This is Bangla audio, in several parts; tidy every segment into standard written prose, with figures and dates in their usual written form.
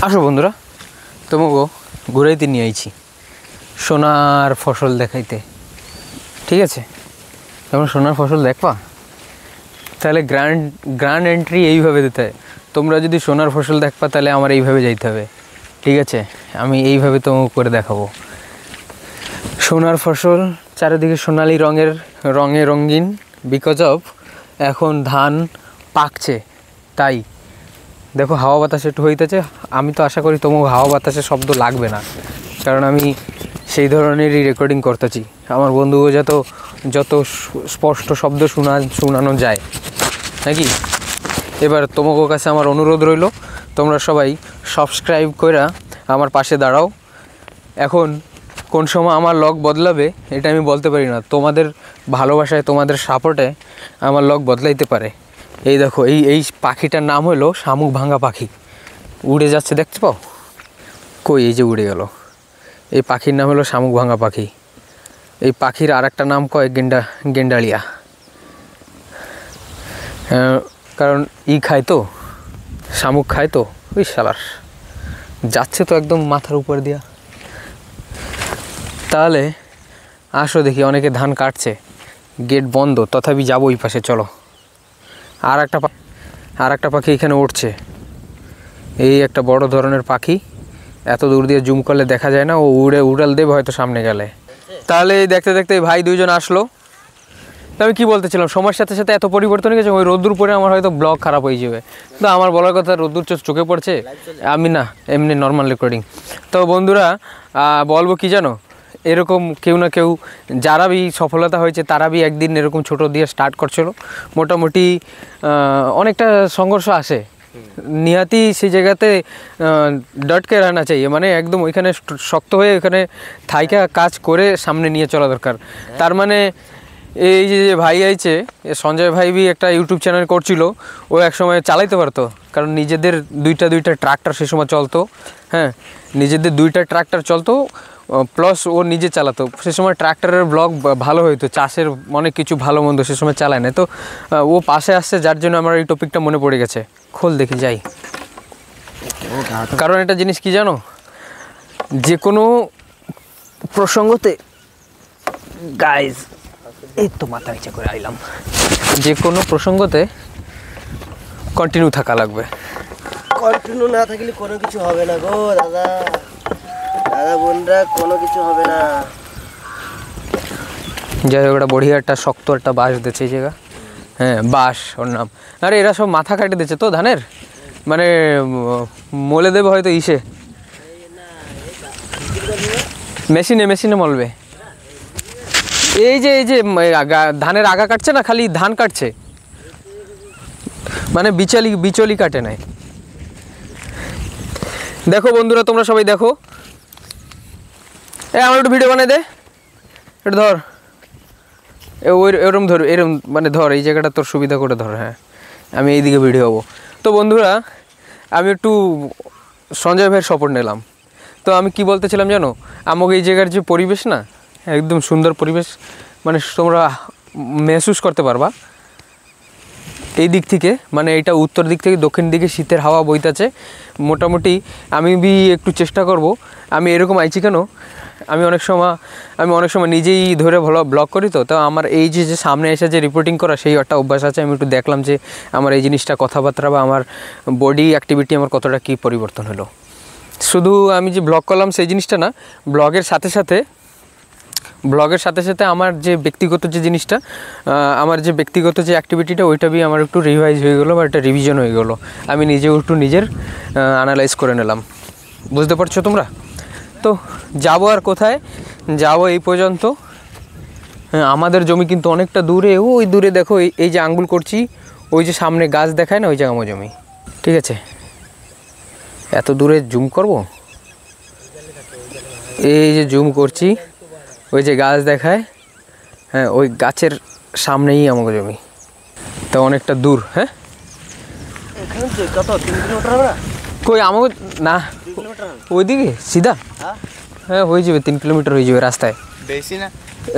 আসো বন্ধুরা, তোমাকে ঘুরাইতে নিয়ে আইছি সোনার ফসল দেখাইতে। ঠিক আছে, তোমরা সোনার ফসল দেখবা তাহলে গ্র্যান্ড এন্ট্রি এইভাবে দিতে হয়। তোমরা যদি সোনার ফসল দেখবা তাহলে আমার এইভাবে যাইতে হবে। ঠিক আছে, আমি এইভাবে তোমাকে করে দেখাবো। সোনার ফসল চারিদিকে সোনালি রঙে রঙিন, বিকজ অফ এখন ধান পাকছে। তাই দেখো হাওয়া বাতাস একটু হইতেছে। আমি তো আশা করি তোমাকে হাওয়া বাতাসের শব্দ লাগবে না, কারণ আমি সেই ধরনেরই রেকর্ডিং করতেছি। আমার বন্ধুও যত স্পষ্ট শব্দ শোনানো যায় নাকি। এবার তোমাকে কাছে আমার অনুরোধ রইল, তোমরা সবাই সাবস্ক্রাইব করে আমার পাশে দাঁড়াও। এখন কোন সময় আমার লগ বদলাবে এটা আমি বলতে পারি না। তোমাদের ভালোবাসায়, তোমাদের সাপোর্টে আমার লগ বদলাইতে পারে। এই দেখো, এই পাখিটার নাম হলো শামুক ভাঙা পাখি। উড়ে যাচ্ছে, দেখতে পাও? কই, এই যে উড়ে গেল। এই পাখির নাম হলো শামুক ভাঙা পাখি। এই পাখির আর একটা নাম কয় গেন্ডালিয়া। কারণ খায় তো, শামুক খায় তো। ওই শালার যাচ্ছে তো একদম মাথার উপর দিয়া। তাহলে আসো দেখি, অনেকে ধান কাটছে, গেট বন্ধ, তথাপি যাবো ওই পাশে। চলো। আর একটা পাখি এখানে উঠছে। এই একটা বড় ধরনের পাখি, এত দূর দিয়ে জুম করলে দেখা যায় না। ও উড়াল দেবে হয়তো সামনে গেলে। তাহলে দেখতে দেখতে ভাই দুইজন আসলো। আমি কি বলতেছিলাম, সময়ের সাথে সাথে এত পরিবর্তন হয়ে গেছে। ওই রোদ্দুর পরে আমার হয়তো ব্লগ খারাপ হয়ে যাবে, কিন্তু আমার বলার কথা রোদ্দুর চোখে পড়ছে। আমি না, এমনি নর্মাল রেকর্ডিং। তো বন্ধুরা, বলবো কি জানো, এরকম কেউ না কেউ যারা বি সফলতা হয়েছে তারা বি একদিন এরকম ছোট দিয়ে স্টার্ট করছিল। মোটামুটি অনেকটা সংঘর্ষ আসে, নিহাতি সেই জায়গাতে ডটকে রাখা চাই। মানে একদম ওইখানে শক্ত হয়ে ওইখানে থাইকা কাজ করে সামনে নিয়ে চলা দরকার। তার মানে এই যে ভাই আইছে, সঞ্জয় ভাই বি একটা ইউটিউব চ্যানেল করছিল। ও এক সময় চালাইতে পারতো, কারণ নিজেদের দুইটা ট্রাক্টর সে সময় চলতো। হ্যাঁ, নিজেদের 2টা ট্রাক্টর চলতো, প্লাস ও নিজে চালাতো। সে সময় ট্রাক্টরের ব্লগ ভালো হইতো, চাষের অনেক কিছু ভালো মন্দ সে সময় চালায় না। তো ও পাশে আসছে, যার জন্য আমার এই টপিকটা মনে পড়ে গেছে। খোল দেখি যাই। কারণ একটা জিনিস কি জানো, যে কোনো প্রসঙ্গতে গাইজ, এই তো মাথা নিচে করে আইলাম, যে কোনো প্রসঙ্গতে কন্টিনিউ থাকা লাগবে। কন্টিনিউ না থাকলে কোনো কিছু হবে না গো দাদা বোনরা, কোনো কিছু হবে না। যাই হোক, ওটা বড়িয়া একটা শক্ত একটা বাঁশ দিচ্ছে এই জায়গা। হ্যাঁ, বাঁশ ওর নাম। আরে এরা সব মাথা কাটে দিচ্ছে তো ধানের, মানে মলে দেবে হয়তো ইসে, মেশিনে মলবে। এই যে ধানের আগা কাটছে না, খালি ধান কাটছে, মানে বিচলি কাটে নাই। দেখো বন্ধুরা, তোমরা সবাই দেখো। আমার একটু ভিডিও বানাই দে, একটু ধর। এরম ধর, এরম মানে ধর, এই জায়গাটা তোর সুবিধা করে ধর। হ্যাঁ, আমি এইদিকে ভিডিও হবো। তো বন্ধুরা, আমি একটু সঞ্জয় ভাইয়ের সাপোর্ট নিলাম। তো আমি কি বলতেছিলাম জানো, আমাকে এই জায়গার যে পরিবেশ না, একদম সুন্দর পরিবেশ, মানে তোমরা মেহসুস করতে পারবা এই দিক থেকে। মানে এটা উত্তর দিক থেকে দক্ষিণ দিকে শীতের হাওয়া বইতেছে। মোটামুটি আমি একটু চেষ্টা করব। আমি এরকম আইছি কেন, আমি অনেক সময় নিজেই ধরে ভালো ব্লগ করি। তো আমার এই যে সামনে এসে যে রিপোর্টিং করা, সেই একটা অভ্যাস আছে। আমি একটু দেখলাম যে আমার এই জিনিসটা, কথাবার্তা বা আমার বডি অ্যাক্টিভিটি আমার কতটা কী পরিবর্তন হলো। শুধু আমি যে ব্লগ করলাম সেই জিনিসটা না, ব্লগের সাথে সাথে আমার যে ব্যক্তিগত যে জিনিসটা, আমার যে ব্যক্তিগত যে অ্যাক্টিভিটিটা, ওইটা বি আমার একটু রিভাইজ হয়ে গেলো বা একটা রিভিশন হয়ে গেলো। আমি নিজেও একটু নিজের অ্যানালাইজ করে নিলাম। বুঝতে পারছো তোমরা? তো যাবো, আর কোথায় যাবো এই পর্যন্ত। আমাদের জমি কিন্তু অনেকটা দূরে। ওই দূরে দেখো, এই যে আঙ্গুল করছি, ওই যে সামনে গাছ দেখায় না, ওই জায়গা আমার জমি। ঠিক আছে, এত দূরে জুম করব, এই যে জুম করছি, ওই যে গাছ দেখায়, হ্যাঁ, ওই গাছের সামনেই আমার জমি। তো অনেকটা দূর। হ্যাঁ, কই আমাকে না, ওইদিকে সিধা। হ্যাঁ, হয়ে যাবে 3 কিলোমিটার হয়ে যাবে রাস্তায়। বেশি না,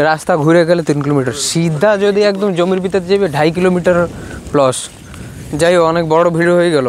রাস্তা ঘুরে গেলে 3 কিলোমিটার। সিধা যদি একদম জমির ভিতরে যাবে 2.5 কিলোমিটার প্লাস। যাই হোক, অনেক বড় ভিড় হয়ে গেল।